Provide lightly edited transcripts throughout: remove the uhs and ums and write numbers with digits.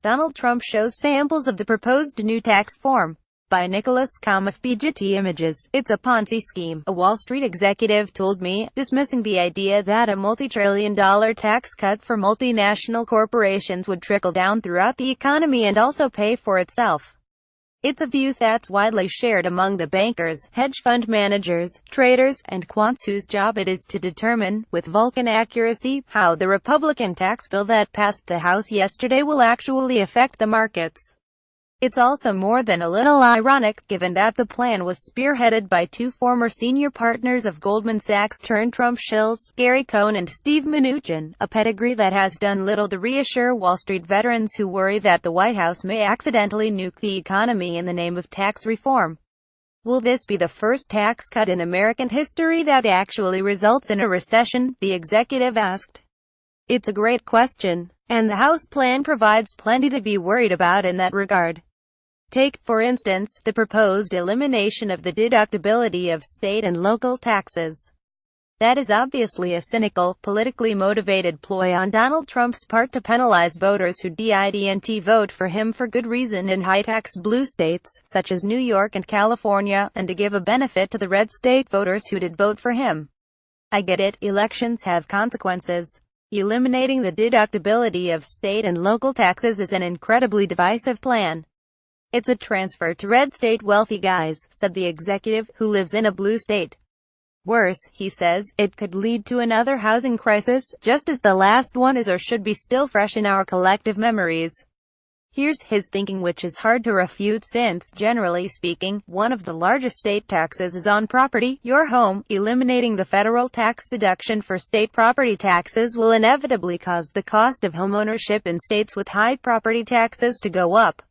Donald Trump shows samples of the proposed new tax form. By Nicholas KammAFPGetty Images. It's a Ponzi scheme, a Wall Street executive told me, dismissing the idea that a multi-trillion-dollar tax cut for multinational corporations would trickle down throughout the economy and also pay for itself. It's a view that's widely shared among the bankers, hedge fund managers, traders, and quants whose job it is to determine, with Vulcan accuracy, how the Republican tax bill that passed the House yesterday will actually affect the markets. It's also more than a little ironic, given that the plan was spearheaded by two former senior partners of Goldman Sachs turned Trump shills, Gary Cohn and Steve Mnuchin, a pedigree that has done little to reassure Wall Street veterans who worry that the White House may accidentally nuke the economy in the name of tax reform. Will this be the first tax cut in American history that actually results in a recession? The executive asked. It's a great question, and the House plan provides plenty to be worried about in that regard. Take, for instance, the proposed elimination of the deductibility of state and local taxes. That is obviously a cynical, politically motivated ploy on Donald Trump's part to penalize voters who didn't vote for him for good reason in high-tax blue states, such as New York and California, and to give a benefit to the red state voters who did vote for him. I get it, elections have consequences. Eliminating the deductibility of state and local taxes is an incredibly divisive plan. It's a transfer to red state wealthy guys, said the executive, who lives in a blue state. Worse, he says, it could lead to another housing crisis, just as the last one is or should be still fresh in our collective memories. Here's his thinking, which is hard to refute since, generally speaking, one of the largest state taxes is on property, your home. Eliminating the federal tax deduction for state property taxes will inevitably cause the cost of homeownership in states with high property taxes to go up.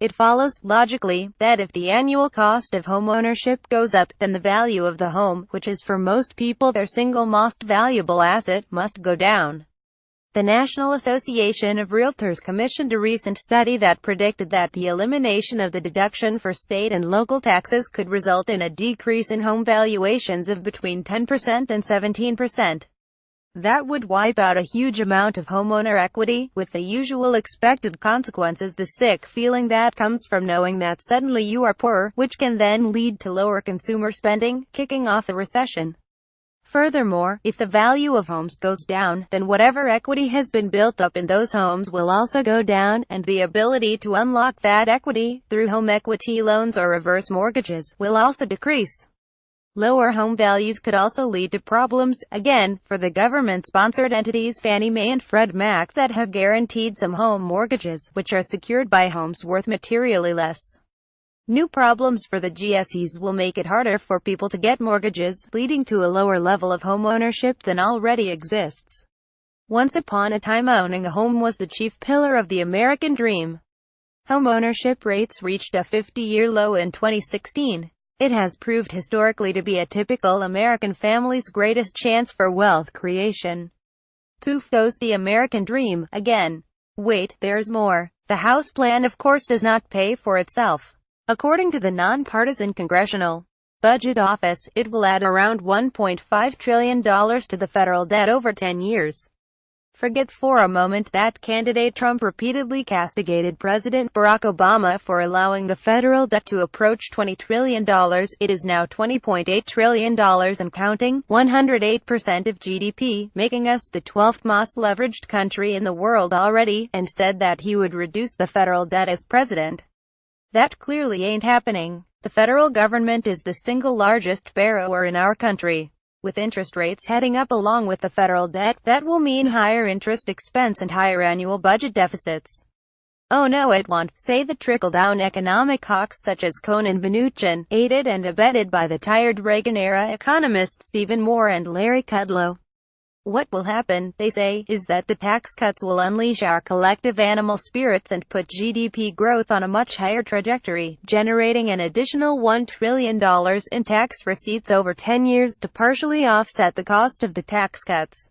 It follows, logically, that if the annual cost of homeownership goes up, then the value of the home, which is for most people their single most valuable asset, must go down. The National Association of Realtors commissioned a recent study that predicted that the elimination of the deduction for state and local taxes could result in a decrease in home valuations of between 10% and 17%. That would wipe out a huge amount of homeowner equity, with the usual expected consequences: the sick feeling that comes from knowing that suddenly you are poorer, which can then lead to lower consumer spending, kicking off a recession. Furthermore, if the value of homes goes down, then whatever equity has been built up in those homes will also go down, and the ability to unlock that equity, through home equity loans or reverse mortgages, will also decrease. Lower home values could also lead to problems, again, for the government-sponsored entities Fannie Mae and Freddie Mac that have guaranteed some home mortgages, which are secured by homes worth materially less. New problems for the GSEs will make it harder for people to get mortgages, leading to a lower level of homeownership than already exists. Once upon a time, owning a home was the chief pillar of the American dream. Homeownership rates reached a 50-year low in 2016. It has proved historically to be a typical American family's greatest chance for wealth creation. Poof goes the American dream, again. Wait, there's more. The House plan of course does not pay for itself. According to the nonpartisan Congressional Budget Office, it will add around $1.5 trillion to the federal debt over 10 years. Forget for a moment that candidate Trump repeatedly castigated President Barack Obama for allowing the federal debt to approach $20 trillion. It is now $20.8 trillion and counting, 108% of GDP, making us the 12th most leveraged country in the world already, and said that he would reduce the federal debt as president. That clearly ain't happening. The federal government is the single largest borrower in our country. With interest rates heading up along with the federal debt, that will mean higher interest expense and higher annual budget deficits. Oh no, it won't, say the trickle-down economic hawks such as Cohn and Mnuchin, aided and abetted by the tired Reagan-era economists Stephen Moore and Larry Kudlow. What will happen, they say, is that the tax cuts will unleash our collective animal spirits and put GDP growth on a much higher trajectory, generating an additional $1 trillion in tax receipts over 10 years to partially offset the cost of the tax cuts.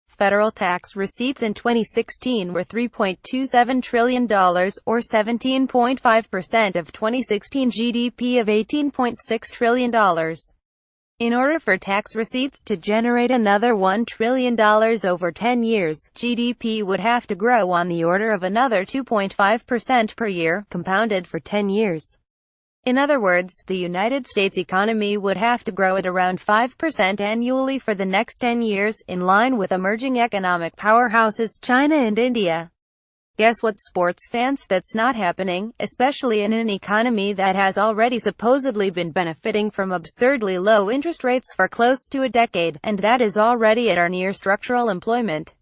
Federal tax receipts in 2016 were $3.27 trillion, or 17.5% of 2016 GDP of $18.6 trillion. In order for tax receipts to generate another $1 trillion over 10 years, GDP would have to grow on the order of another 2.5% per year, compounded for 10 years. In other words, the United States economy would have to grow at around 5% annually for the next 10 years, in line with emerging economic powerhouses China and India. Guess what, sports fans? That's not happening, especially in an economy that has already supposedly been benefiting from absurdly low interest rates for close to a decade, and that is already at or near structural employment.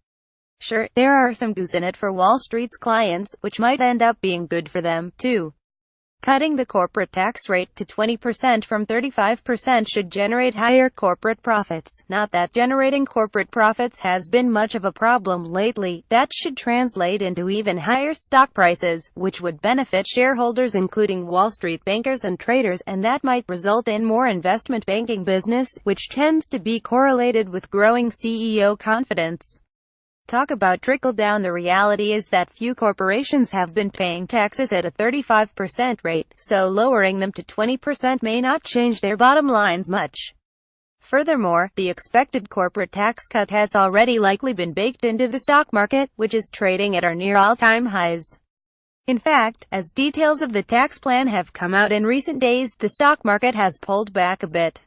Sure, there are some goose in it for Wall Street's clients, which might end up being good for them, too. Cutting the corporate tax rate to 20% from 35% should generate higher corporate profits. Not that generating corporate profits has been much of a problem lately. That should translate into even higher stock prices, which would benefit shareholders including Wall Street bankers and traders, and that might result in more investment banking business, which tends to be correlated with growing CEO confidence. Talk about trickle down. The reality is that few corporations have been paying taxes at a 35% rate, so lowering them to 20% may not change their bottom lines much. Furthermore, the expected corporate tax cut has already likely been baked into the stock market, which is trading at or near all-time highs. In fact, as details of the tax plan have come out in recent days, the stock market has pulled back a bit.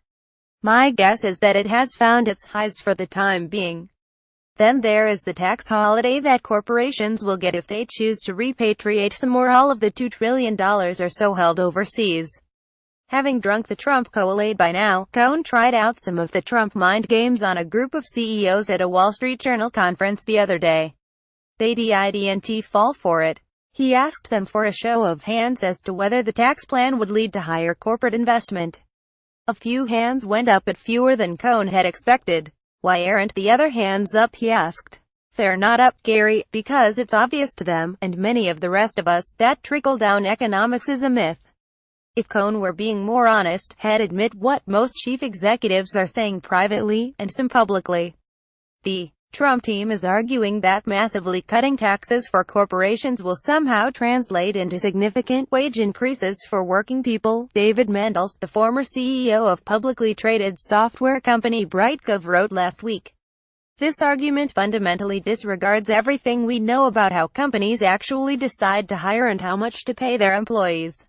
My guess is that it has found its highs for the time being. Then there is the tax holiday that corporations will get if they choose to repatriate some or all of the $2 trillion or so held overseas. Having drunk the Trump Kool-Aid by now, Cohn tried out some of the Trump mind games on a group of CEOs at a Wall Street Journal conference the other day. They didn't fall for it. He asked them for a show of hands as to whether the tax plan would lead to higher corporate investment. A few hands went up, but fewer than Cohn had expected. Why aren't the other hands up, he asked. They're not up, Gary, because it's obvious to them, and many of the rest of us, that trickle-down economics is a myth. If Cohn were being more honest, he'd admit what most chief executives are saying privately, and some publicly. The Trump team is arguing that massively cutting taxes for corporations will somehow translate into significant wage increases for working people. David Mandels, the former CEO of publicly traded software company BrightGov, wrote last week. This argument fundamentally disregards everything we know about how companies actually decide to hire and how much to pay their employees.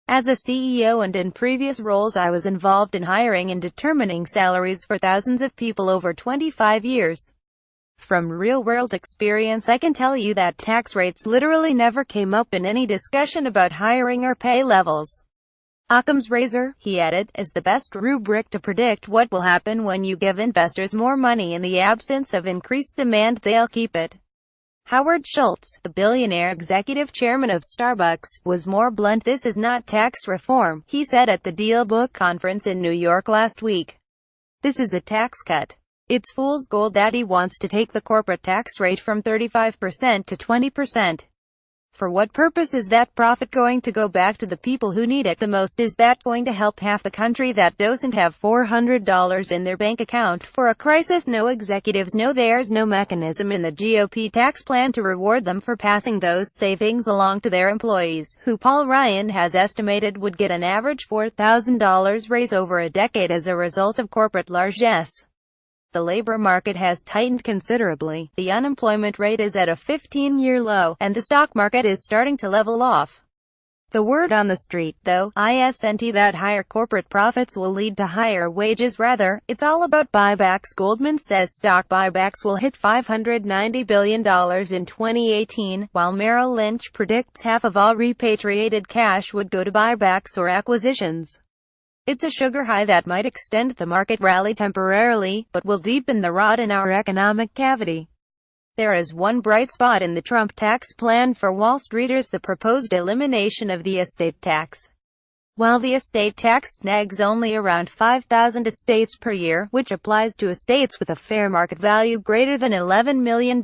As a CEO and in previous roles, I was involved in hiring and determining salaries for thousands of people over 25 years. From real-world experience, I can tell you that tax rates literally never came up in any discussion about hiring or pay levels. Occam's razor, he added, is the best rubric to predict what will happen when you give investors more money. In the absence of increased demand, they'll keep it. Howard Schultz, the billionaire executive chairman of Starbucks, was more blunt. This is not tax reform, he said at the Deal Book conference in New York last week. This is a tax cut. It's fool's gold that he wants to take the corporate tax rate from 35% to 20%. For what purpose is that profit going to go back to the people who need it the most? Is that going to help half the country that doesn't have $400 in their bank account for a crisis? No, executives know there's no mechanism in the GOP tax plan to reward them for passing those savings along to their employees, who Paul Ryan has estimated would get an average $4,000 raise over a decade as a result of corporate largesse. The labor market has tightened considerably, the unemployment rate is at a 15-year low, and the stock market is starting to level off. The word on the street, though, isn't that higher corporate profits will lead to higher wages. Rather, it's all about buybacks. Goldman says stock buybacks will hit $590 billion in 2018, while Merrill Lynch predicts half of all repatriated cash would go to buybacks or acquisitions. It's a sugar high that might extend the market rally temporarily, but will deepen the rot in our economic cavity. There is one bright spot in the Trump tax plan for Wall Streeters: the proposed elimination of the estate tax. While the estate tax snags only around 5,000 estates per year, which applies to estates with a fair market value greater than $11 million,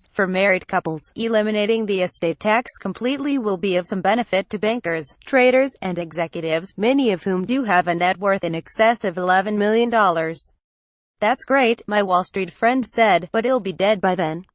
for married couples, eliminating the estate tax completely will be of some benefit to bankers, traders, and executives, many of whom do have a net worth in excess of $11 million. That's great, my Wall Street friend said, but it'll be dead by then.